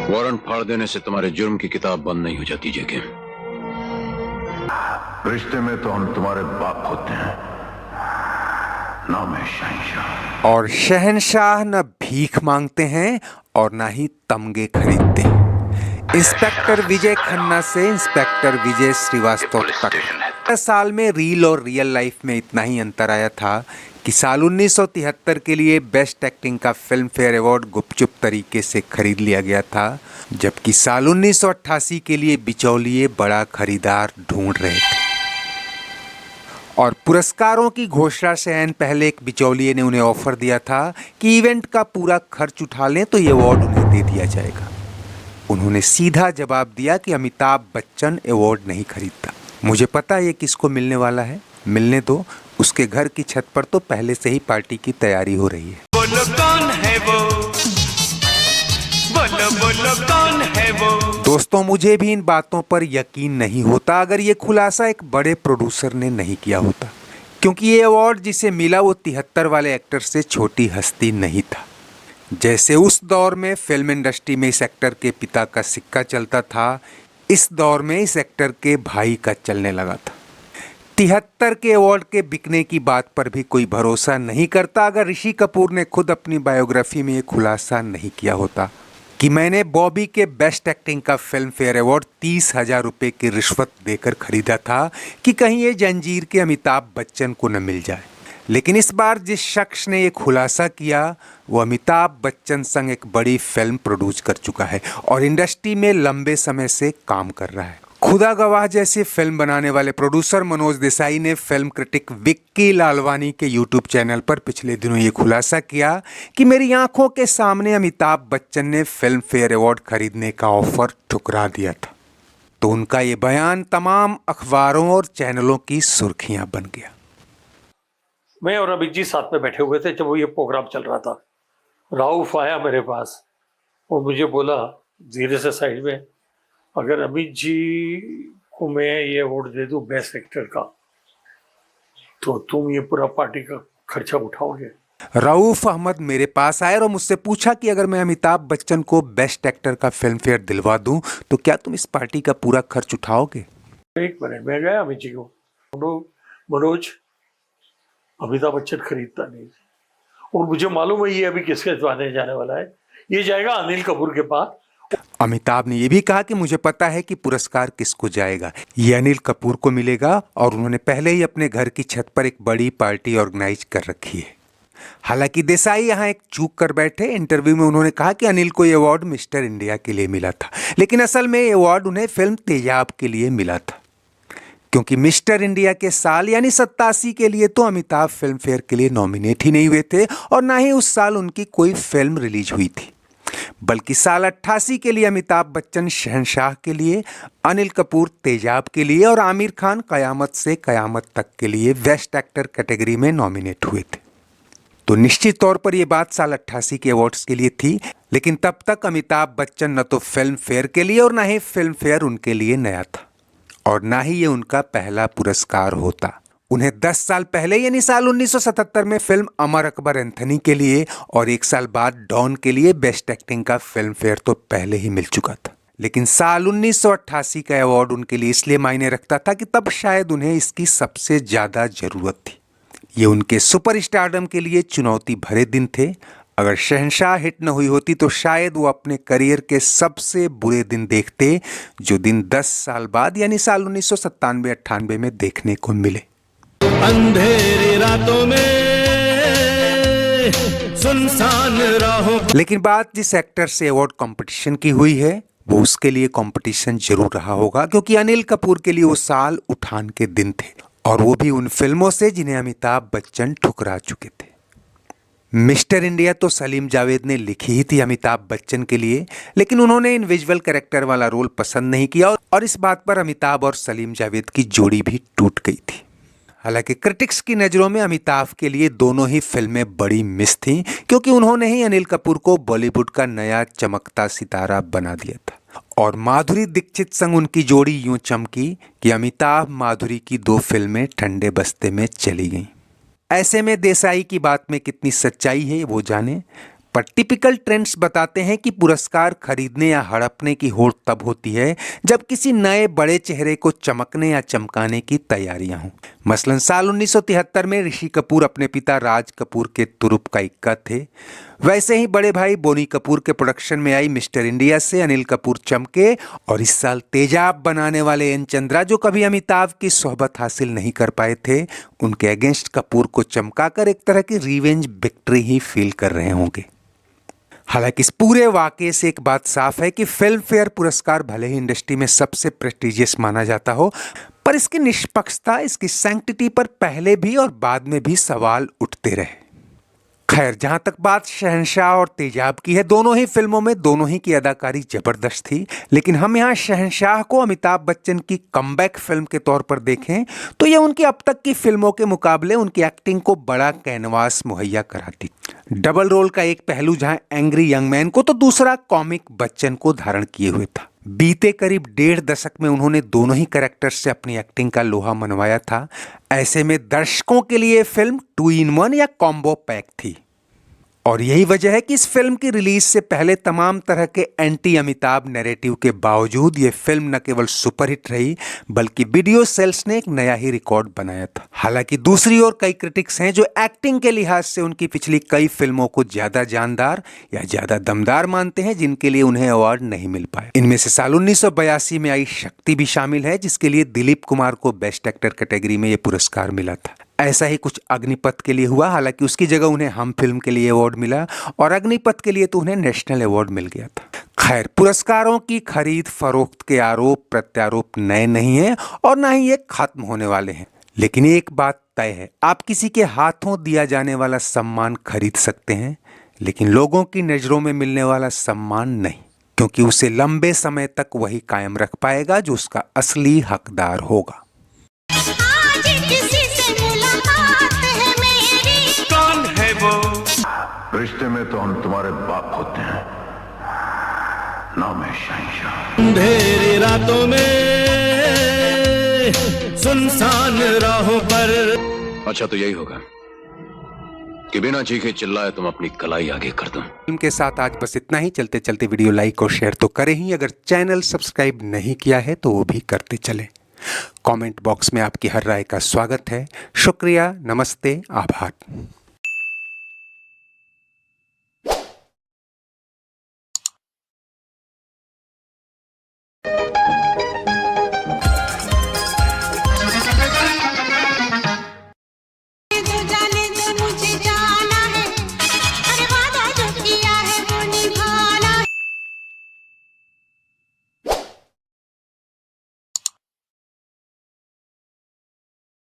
Warrant फाड़ देने से तुम्हारे जुर्म की किताब बंद नहीं हो जाती जेके। रिश्ते में तो हम तुम्हारे बाप होते हैं, नाम है शहंशाह। और शहंशाह न भीख मांगते हैं और ना ही तमगे खरीदते हैं। इंस्पेक्टर विजय खन्ना से इंस्पेक्टर विजय श्रीवास्तव तक साल में रील और रियल लाइफ में इतना ही अंतर आया था कि साल 1973 के लिए बेस्ट एक्टिंग का फिल्म फेयर अवार्ड गुपचुप तरीके से खरीद लिया गया था, जबकि साल 1988 के लिए बिचौलिए बड़ा खरीदार ढूंढ रहे थे। और पुरस्कारों की घोषणा से ऐन पहले एक बिचौलिए ने उन्हें ऑफर दिया था कि इवेंट का पूरा खर्च उठा लें तो ये अवार्ड उन्हें दे दिया जाएगा। उन्होंने सीधा जवाब दिया कि अमिताभ बच्चन अवार्ड नहीं खरीदता। मुझे पता है ये किसको मिलने वाला है, मिलने दो। उसके घर की छत पर तो पहले से ही पार्टी की तैयारी हो रही है। बोलो कौन है वो, बोलो बोलो कौन है वो। दोस्तों, मुझे भी इन बातों पर यकीन नहीं होता अगर ये खुलासा एक बड़े प्रोड्यूसर ने नहीं किया होता, क्योंकि ये अवार्ड जिसे मिला वो 73 वाले एक्टर से छोटी हस्ती नहीं था। जैसे उस दौर में फिल्म इंडस्ट्री में इस एक्टर के पिता का सिक्का चलता था, इस दौर में इस एक्टर के भाई का चलने लगा था। 73 के अवार्ड के बिकने की बात पर भी कोई भरोसा नहीं करता अगर ऋषि कपूर ने खुद अपनी बायोग्राफी में ये खुलासा नहीं किया होता कि मैंने बॉबी के बेस्ट एक्टिंग का फिल्म फेयर अवार्ड 30,000 रुपये की रिश्वत देकर खरीदा था कि कहीं ये जंजीर के अमिताभ बच्चन को न मिल जाए। लेकिन इस बार जिस शख्स ने ये खुलासा किया वो अमिताभ बच्चन संग एक बड़ी फिल्म प्रोड्यूस कर चुका है और इंडस्ट्री में लंबे समय से काम कर रहा है। खुदा गवाह जैसी फिल्म बनाने वाले प्रोड्यूसर मनोज देसाई ने फिल्म क्रिटिक विक्की लालवानी के यूट्यूब चैनल पर पिछले दिनों ये खुलासा किया कि मेरी आंखों के सामने अमिताभ बच्चन ने फिल्म फेयर अवार्ड खरीदने का ऑफर ठुकरा दिया था। तो उनका ये बयान तमाम अखबारों और चैनलों की सुर्खियां बन गया। मैं और अमित जी साथ में बैठे हुए थे जब वो ये प्रोग्राम चल रहा था। राउफ आया मेरे पास और मुझे बोला धीरे से साइड में, अगर अमित जी को मैं ये अवार्ड दे दूं बेस्ट एक्टर का तो तुम ये पूरा पार्टी का खर्चा उठाओगे। रऊफ अहमद मेरे पास आए और मुझसे पूछा कि अगर मैं अमिताभ बच्चन को बेस्ट एक्टर का फिल्म फेयर दिलवा दूं तो क्या तुम इस पार्टी का पूरा खर्च उठाओगे। एक मिनट में गया अमित जी को, मनोज अमिताभ बच्चन खरीदता नहीं और मुझे मालूम है ये अभी किसके जाने वाला है, ये जाएगा अनिल कपूर के पास। अमिताभ ने यह भी कहा कि मुझे पता है कि पुरस्कार किसको जाएगा, ये अनिल कपूर को मिलेगा और उन्होंने पहले ही अपने घर की छत पर एक बड़ी पार्टी ऑर्गेनाइज कर रखी है। हालांकि देसाई यहाँ एक चूक कर बैठे। इंटरव्यू में उन्होंने कहा कि अनिल को ये अवार्ड मिस्टर इंडिया के लिए मिला था, लेकिन असल में ये अवार्ड उन्हें फिल्म तेजाब के लिए मिला था, क्योंकि मिस्टर इंडिया के साल यानी 87 के लिए तो अमिताभ फिल्म फेयर के लिए नॉमिनेट ही नहीं हुए थे और ना ही उस साल उनकी कोई फिल्म रिलीज हुई थी, बल्कि साल 88 के लिए अमिताभ बच्चन शहंशाह के लिए, अनिल कपूर तेजाब के लिए और आमिर खान कयामत से कयामत तक के लिए बेस्ट एक्टर कैटेगरी में नॉमिनेट हुए थे। तो निश्चित तौर पर यह बात साल 88 के अवार्ड्स के लिए थी, लेकिन तब तक अमिताभ बच्चन न तो फिल्म फेयर के लिए और ना ही फिल्म फेयर उनके लिए नया था और ना ही ये उनका पहला पुरस्कार होता। उन्हें 10 साल पहले यानी साल 1977 में फिल्म अमर अकबर एंथनी के लिए और 1 साल बाद डॉन के लिए बेस्ट एक्टिंग का फिल्म फेयर तो पहले ही मिल चुका था। लेकिन साल 1988 का अवार्ड उनके लिए इसलिए मायने रखता था कि तब शायद उन्हें इसकी सबसे ज्यादा जरूरत थी। ये उनके सुपर स्टारडम के लिए चुनौती भरे दिन थे। अगर शहंशाह हिट न हुई होती तो शायद वो अपने करियर के सबसे बुरे दिन देखते, जो दिन 10 साल बाद यानी साल 1997-98 में देखने को मिले। अंधेरी रातों में सुनसान राहों। लेकिन बात जिस एक्टर से अवार्ड कंपटीशन की हुई है वो उसके लिए कंपटीशन जरूर रहा होगा, क्योंकि अनिल कपूर के लिए वो साल उठान के दिन थे और वो भी उन फिल्मों से जिन्हें अमिताभ बच्चन ठुकरा चुके थे। मिस्टर इंडिया तो सलीम जावेद ने लिखी ही थी अमिताभ बच्चन के लिए, लेकिन उन्होंने इन विजुअल कैरेक्टर वाला रोल पसंद नहीं किया और इस बात पर अमिताभ और सलीम जावेद की जोड़ी भी टूट गई थी। हालांकि क्रिटिक्स की नज़रों में अमिताभ के लिए दोनों ही फिल्में बड़ी मिस थीं, क्योंकि उन्होंने ही अनिल कपूर को बॉलीवुड का नया चमकता सितारा बना दिया था और माधुरी दीक्षित संग उनकी जोड़ी यूं चमकी कि अमिताभ माधुरी की 2 फिल्में ठंडे बस्ते में चली गईं। ऐसे में देसाई की बात में कितनी सच्चाई है वो जाने, पर टिपिकल ट्रेंड्स बताते हैं कि पुरस्कार खरीदने या हड़पने की होड़ तब होती है जब किसी नए बड़े चेहरे को चमकने या चमकाने की तैयारियां हों। मसलन साल 1973 में ऋषि कपूर अपने पिता राज कपूर के तुरुप का इक्का थे। वैसे ही बड़े भाई बोनी कपूर के प्रोडक्शन में आई मिस्टर इंडिया से अनिल कपूर चमके, और इस साल तेजाब बनाने वाले एन चंद्रा, जो कभी अमिताभ की सोहबत हासिल नहीं कर पाए थे, उनके अगेंस्ट कपूर को चमकाकर एक तरह की रिवेंज विक्ट्री ही फील कर रहे होंगे। हालांकि इस पूरे वाकये से एक बात साफ है कि फिल्म फेयर पुरस्कार भले ही इंडस्ट्री में सबसे प्रेस्टिजियस माना जाता हो, पर इसकी निष्पक्षता, इसकी सैंक्टिटी पर पहले भी और बाद में भी सवाल उठते रहे। खैर, जहां तक बात शहंशाह और तेजाब की है, दोनों ही फिल्मों में दोनों ही की अदाकारी जबरदस्त थी, लेकिन हम यहाँ शहंशाह को अमिताभ बच्चन की कमबैक फिल्म के तौर पर देखें तो यह उनकी अब तक की फिल्मों के मुकाबले उनकी एक्टिंग को बड़ा कैनवास मुहैया कराती। डबल रोल का एक पहलू जहां एंग्री यंग मैन को तो दूसरा कॉमिक बच्चन को धारण किए हुए था। बीते करीब 1.5 दशक में उन्होंने दोनों ही कैरेक्टर्स से अपनी एक्टिंग का लोहा मनवाया था। ऐसे में दर्शकों के लिए फिल्म 2 in 1 या कॉम्बो पैक थी, और यही वजह है कि इस फिल्म की रिलीज से पहले तमाम तरह के एंटी अमिताभ नैरेटिव के बावजूद ये फिल्म न केवल सुपरहिट रही, बल्कि वीडियो सेल्स ने एक नया ही रिकॉर्ड बनाया था। हालांकि दूसरी ओर कई क्रिटिक्स हैं जो एक्टिंग के लिहाज से उनकी पिछली कई फिल्मों को ज्यादा जानदार या ज्यादा दमदार मानते हैं, जिनके लिए उन्हें अवार्ड नहीं मिल पाए। इनमें से साल 1982 में आई शक्ति भी शामिल है, जिसके लिए दिलीप कुमार को बेस्ट एक्टर कैटेगरी में यह पुरस्कार मिला था। ऐसा ही कुछ अग्निपथ के लिए हुआ, हालांकि उसकी जगह उन्हें हम फिल्म के लिए अवार्ड मिला, और अग्निपथ के लिए तो उन्हें नेशनल अवार्ड मिल गया था। खैर, पुरस्कारों की खरीद फरोख्त के आरोप प्रत्यारोप नए नहीं हैं और ना ही ये खत्म होने वाले हैं, लेकिन एक बात तय है, आप किसी के हाथों दिया जाने वाला सम्मान खरीद सकते हैं, लेकिन लोगों की नजरों में मिलने वाला सम्मान नहीं, क्योंकि उसे लंबे समय तक वही कायम रख पाएगा जो उसका असली हकदार होगा। कौन है वो? रिश्ते में तो हम तुम्हारे बाप होते हैं, नाम है शहंशाह। अंधेरी रातों में सुनसान राहों पर। अच्छा, तो यही होगा कि बिना चीखे चिल्लाए तुम अपनी कलाई आगे कर दो। फिल्म के साथ आज बस इतना ही। चलते चलते वीडियो लाइक और शेयर तो करें ही, अगर चैनल सब्सक्राइब नहीं किया है तो वो भी करते चलें। कमेंट बॉक्स में आपकी हर राय का स्वागत है। शुक्रिया, नमस्ते, आभार।